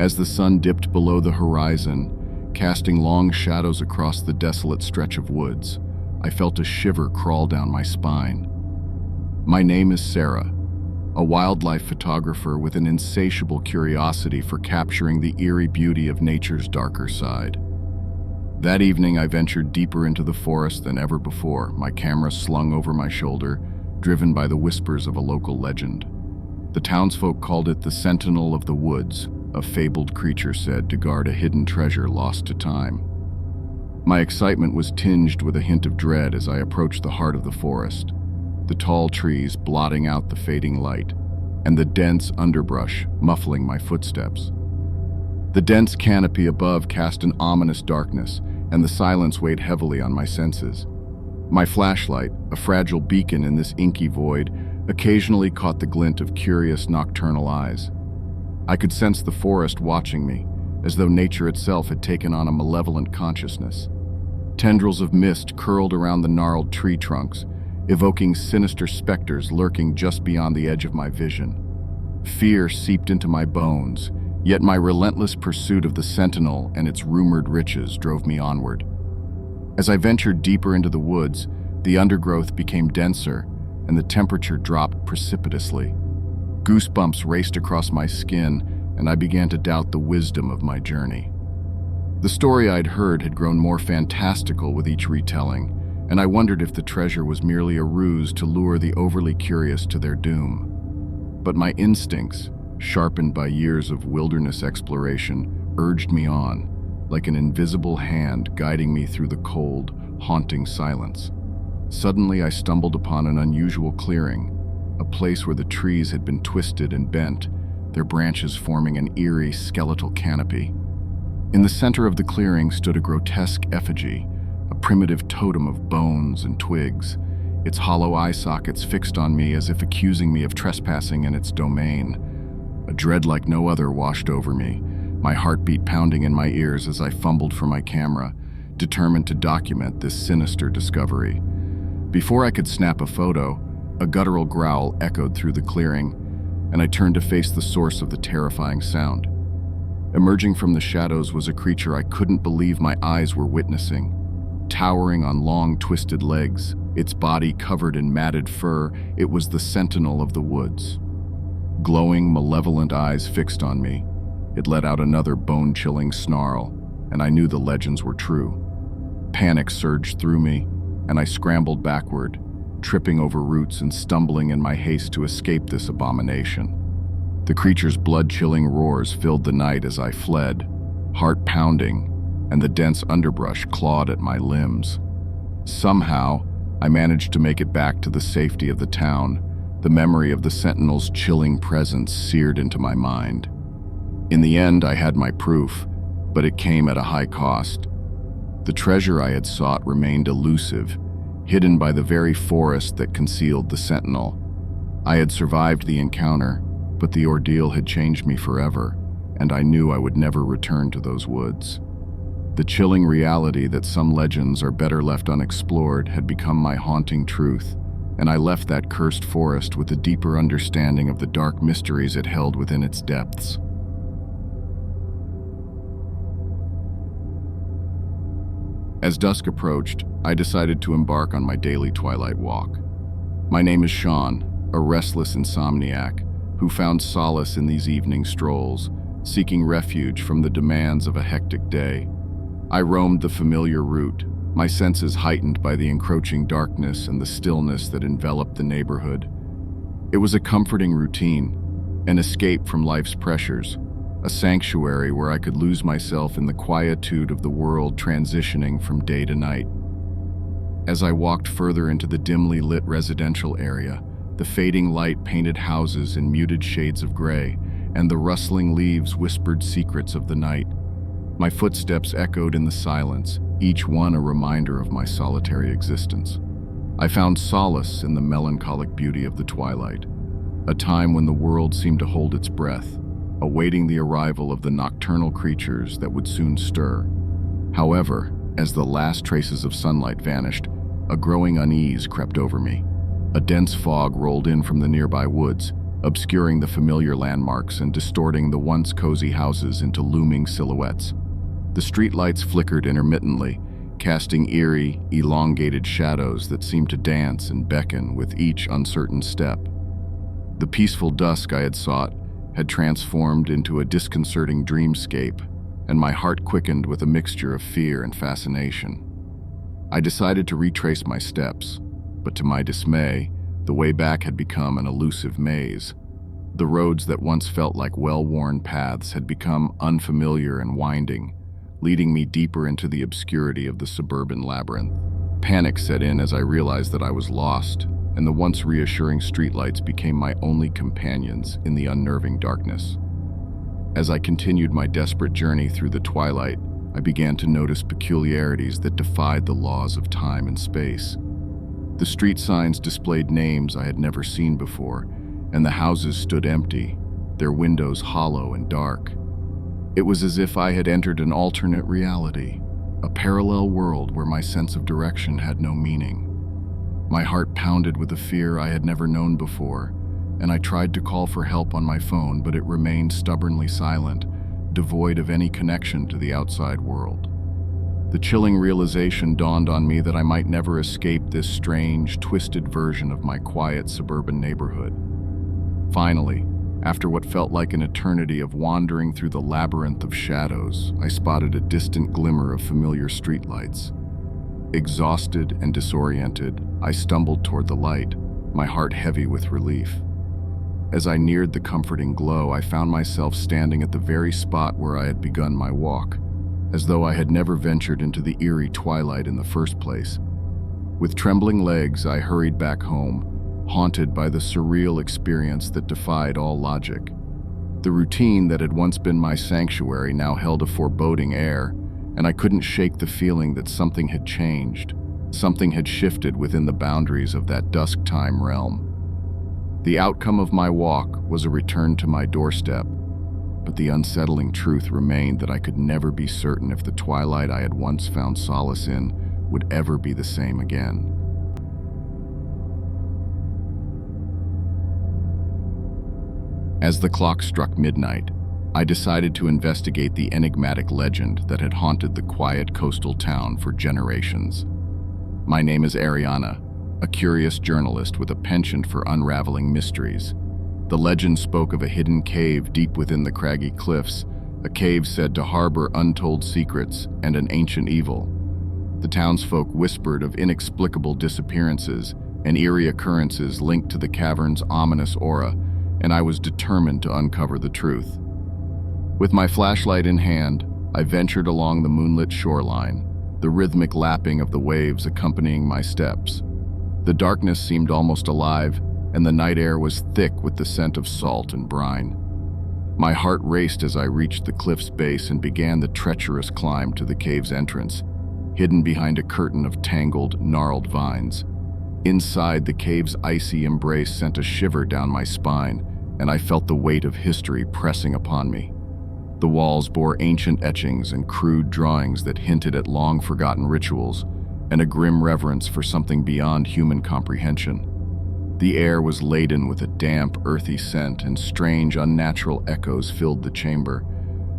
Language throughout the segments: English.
As the sun dipped below the horizon, casting long shadows across the desolate stretch of woods, I felt a shiver crawl down my spine. My name is Sarah, a wildlife photographer with an insatiable curiosity for capturing the eerie beauty of nature's darker side. That evening, I ventured deeper into the forest than ever before, my camera slung over my shoulder, driven by the whispers of a local legend. The townsfolk called it the Sentinel of the Woods, a fabled creature said to guard a hidden treasure lost to time. My excitement was tinged with a hint of dread as I approached the heart of the forest, the tall trees blotting out the fading light, and the dense underbrush muffling my footsteps. The dense canopy above cast an ominous darkness, and the silence weighed heavily on my senses. My flashlight, a fragile beacon in this inky void, occasionally caught the glint of curious nocturnal eyes. I could sense the forest watching me, as though nature itself had taken on a malevolent consciousness. Tendrils of mist curled around the gnarled tree trunks, evoking sinister specters lurking just beyond the edge of my vision. Fear seeped into my bones, yet my relentless pursuit of the sentinel and its rumored riches drove me onward. As I ventured deeper into the woods, the undergrowth became denser, and the temperature dropped precipitously. Goosebumps raced across my skin, and I began to doubt the wisdom of my journey. The story I'd heard had grown more fantastical with each retelling, and I wondered if the treasure was merely a ruse to lure the overly curious to their doom. But my instincts, sharpened by years of wilderness exploration, urged me on, like an invisible hand guiding me through the cold, haunting silence. Suddenly I stumbled upon an unusual clearing, a place where the trees had been twisted and bent, their branches forming an eerie, skeletal canopy. In the center of the clearing stood a grotesque effigy, a primitive totem of bones and twigs, its hollow eye sockets fixed on me as if accusing me of trespassing in its domain. A dread like no other washed over me, my heartbeat pounding in my ears as I fumbled for my camera, determined to document this sinister discovery. Before I could snap a photo, a guttural growl echoed through the clearing, and I turned to face the source of the terrifying sound. Emerging from the shadows was a creature I couldn't believe my eyes were witnessing. Towering on long, twisted legs, its body covered in matted fur, it was the Sentinel of the Woods. Glowing, malevolent eyes fixed on me, it let out another bone-chilling snarl, and I knew the legends were true. Panic surged through me, and I scrambled backward, tripping over roots and stumbling in my haste to escape this abomination. The creature's blood-chilling roars filled the night as I fled, heart pounding, and the dense underbrush clawed at my limbs. Somehow, I managed to make it back to the safety of the town, the memory of the Sentinel's chilling presence seared into my mind. In the end, I had my proof, but it came at a high cost. The treasure I had sought remained elusive, hidden by the very forest that concealed the Sentinel. I had survived the encounter, but the ordeal had changed me forever, and I knew I would never return to those woods. The chilling reality that some legends are better left unexplored had become my haunting truth, and I left that cursed forest with a deeper understanding of the dark mysteries it held within its depths. As dusk approached, I decided to embark on my daily twilight walk. My name is Sean, a restless insomniac who found solace in these evening strolls, seeking refuge from the demands of a hectic day. I roamed the familiar route, my senses heightened by the encroaching darkness and the stillness that enveloped the neighborhood. It was a comforting routine, an escape from life's pressures, a sanctuary where I could lose myself in the quietude of the world transitioning from day to night. As I walked further into the dimly lit residential area, the fading light painted houses in muted shades of gray, and the rustling leaves whispered secrets of the night. My footsteps echoed in the silence, each one a reminder of my solitary existence. I found solace in the melancholic beauty of the twilight, a time when the world seemed to hold its breath, awaiting the arrival of the nocturnal creatures that would soon stir. However, as the last traces of sunlight vanished, a growing unease crept over me. A dense fog rolled in from the nearby woods, obscuring the familiar landmarks and distorting the once cozy houses into looming silhouettes. The streetlights flickered intermittently, casting eerie, elongated shadows that seemed to dance and beckon with each uncertain step. The peaceful dusk I had sought had transformed into a disconcerting dreamscape, and my heart quickened with a mixture of fear and fascination. I decided to retrace my steps, but to my dismay, the way back had become an elusive maze. The roads that once felt like well-worn paths had become unfamiliar and winding, leading me deeper into the obscurity of the suburban labyrinth. Panic set in as I realized that I was lost, and the once reassuring streetlights became my only companions in the unnerving darkness. As I continued my desperate journey through the twilight, I began to notice peculiarities that defied the laws of time and space. The street signs displayed names I had never seen before, and the houses stood empty, their windows hollow and dark. It was as if I had entered an alternate reality, a parallel world where my sense of direction had no meaning. My heart pounded with a fear I had never known before, and I tried to call for help on my phone, but it remained stubbornly silent, devoid of any connection to the outside world. The chilling realization dawned on me that I might never escape this strange, twisted version of my quiet suburban neighborhood. Finally, after what felt like an eternity of wandering through the labyrinth of shadows, I spotted a distant glimmer of familiar streetlights. Exhausted and disoriented, I stumbled toward the light, my heart heavy with relief. As I neared the comforting glow, I found myself standing at the very spot where I had begun my walk, as though I had never ventured into the eerie twilight in the first place. With trembling legs, I hurried back home, haunted by the surreal experience that defied all logic. The routine that had once been my sanctuary now held a foreboding air, and I couldn't shake the feeling that something had changed. Something had shifted within the boundaries of that dusk-time realm. The outcome of my walk was a return to my doorstep, but the unsettling truth remained that I could never be certain if the twilight I had once found solace in would ever be the same again. As the clock struck midnight, I decided to investigate the enigmatic legend that had haunted the quiet coastal town for generations. My name is Ariana, a curious journalist with a penchant for unraveling mysteries. The legend spoke of a hidden cave deep within the craggy cliffs, a cave said to harbor untold secrets and an ancient evil. The townsfolk whispered of inexplicable disappearances and eerie occurrences linked to the cavern's ominous aura, and I was determined to uncover the truth. With my flashlight in hand, I ventured along the moonlit shoreline, the rhythmic lapping of the waves accompanying my steps. The darkness seemed almost alive, and the night air was thick with the scent of salt and brine. My heart raced as I reached the cliff's base and began the treacherous climb to the cave's entrance, hidden behind a curtain of tangled, gnarled vines. Inside, the cave's icy embrace sent a shiver down my spine, and I felt the weight of history pressing upon me. The walls bore ancient etchings and crude drawings that hinted at long-forgotten rituals and a grim reverence for something beyond human comprehension. The air was laden with a damp, earthy scent, and strange, unnatural echoes filled the chamber,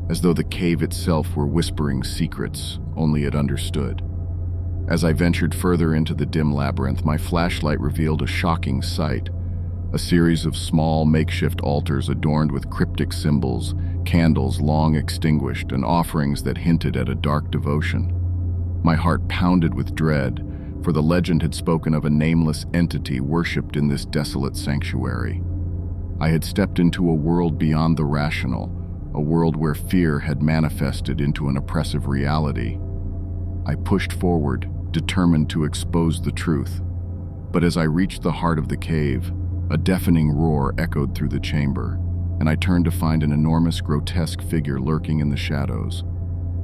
as though the cave itself were whispering secrets only it understood. As I ventured further into the dim labyrinth, my flashlight revealed a shocking sight. A series of small, makeshift altars adorned with cryptic symbols, candles long extinguished, and offerings that hinted at a dark devotion. My heart pounded with dread, for the legend had spoken of a nameless entity worshipped in this desolate sanctuary. I had stepped into a world beyond the rational, a world where fear had manifested into an oppressive reality. I pushed forward, determined to expose the truth. But as I reached the heart of the cave, a deafening roar echoed through the chamber, and I turned to find an enormous, grotesque figure lurking in the shadows.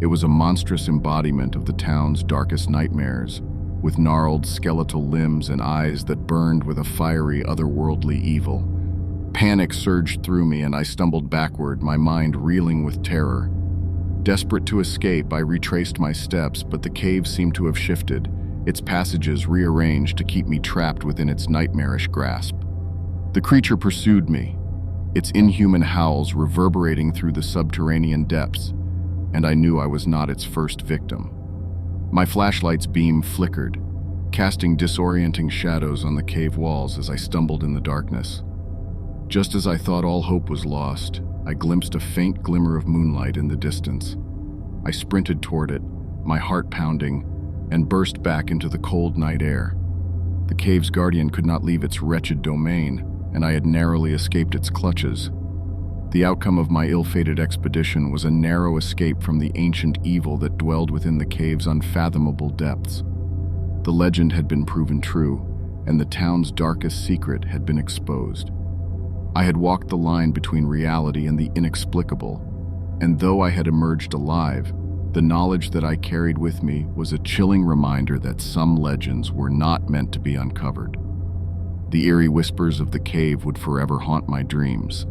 It was a monstrous embodiment of the town's darkest nightmares, with gnarled, skeletal limbs and eyes that burned with a fiery, otherworldly evil. Panic surged through me, and I stumbled backward, my mind reeling with terror. Desperate to escape, I retraced my steps, but the cave seemed to have shifted, its passages rearranged to keep me trapped within its nightmarish grasp. The creature pursued me, its inhuman howls reverberating through the subterranean depths, and I knew I was not its first victim. My flashlight's beam flickered, casting disorienting shadows on the cave walls as I stumbled in the darkness. Just as I thought all hope was lost, I glimpsed a faint glimmer of moonlight in the distance. I sprinted toward it, my heart pounding, and burst back into the cold night air. The cave's guardian could not leave its wretched domain, and I had narrowly escaped its clutches. The outcome of my ill-fated expedition was a narrow escape from the ancient evil that dwelled within the cave's unfathomable depths. The legend had been proven true, and the town's darkest secret had been exposed. I had walked the line between reality and the inexplicable, and though I had emerged alive, the knowledge that I carried with me was a chilling reminder that some legends were not meant to be uncovered. The eerie whispers of the cave would forever haunt my dreams,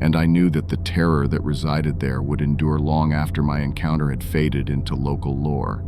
and I knew that the terror that resided there would endure long after my encounter had faded into local lore.